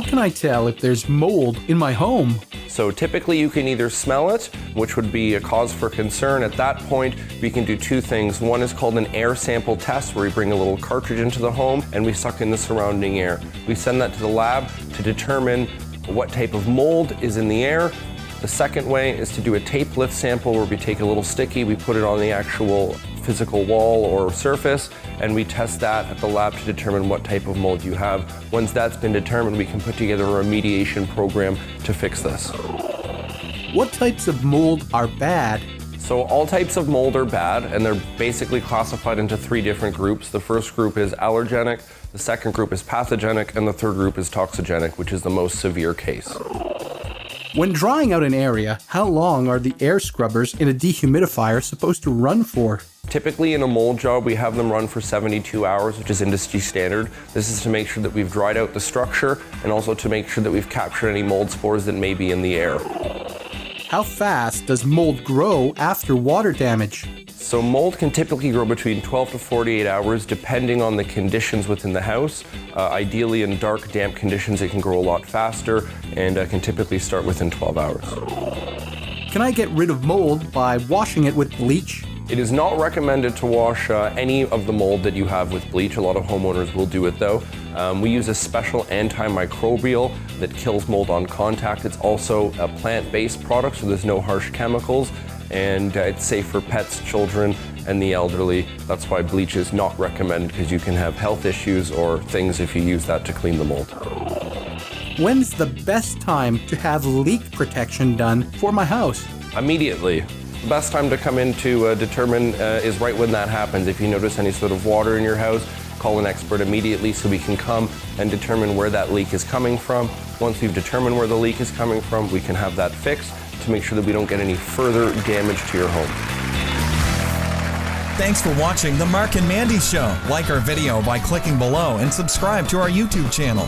How can I tell if there's mold in my home? So typically you can either smell it, which would be a cause for concern. At that point, we can do two things. One is called an air sample test, where we bring a little cartridge into the home and we suck in the surrounding air. We send that to the lab to determine what type of mold is in the air. The second way is to do a tape lift sample, where we take a little sticky, we put it on the actual physical wall or surface, and we test that at the lab to determine what type of mold you have. Once that's been determined, we can put together a remediation program to fix this. What types of mold are bad? So all types of mold are bad, and they're basically classified into three different groups. The first group is allergenic, the second group is pathogenic, and the third group is toxigenic, which is the most severe case. When drying out an area, how long are the air scrubbers in a dehumidifier supposed to run for? Typically in a mold job, we have them run for 72 hours, which is industry standard. This is to make sure that we've dried out the structure and also to make sure that we've captured any mold spores that may be in the air. How fast does mold grow after water damage? So mold can typically grow between 12 to 48 hours depending on the conditions within the house. Ideally in dark, damp conditions it can grow a lot faster and can typically start within 12 hours. Can I get rid of mold by washing it with bleach? It is not recommended to wash any of the mold that you have with bleach. A lot of homeowners will do it though. We use a special antimicrobial that kills mold on contact. It's also a plant-based product, so there's no harsh chemicals, and it's safe for pets, children, and the elderly. That's why bleach is not recommended, because you can have health issues or things if you use that to clean the mold. When's the best time to have leak protection done for my house? Immediately. The best time to come in to determine is right when that happens. If you notice any sort of water in your house, call an expert immediately so we can come and determine where that leak is coming from. Once we've determined where the leak is coming from, we can have that fixed to make sure that we don't get any further damage to your home. Thanks for watching The Mark and Mandy Show. Like our video by clicking below and subscribe to our YouTube channel.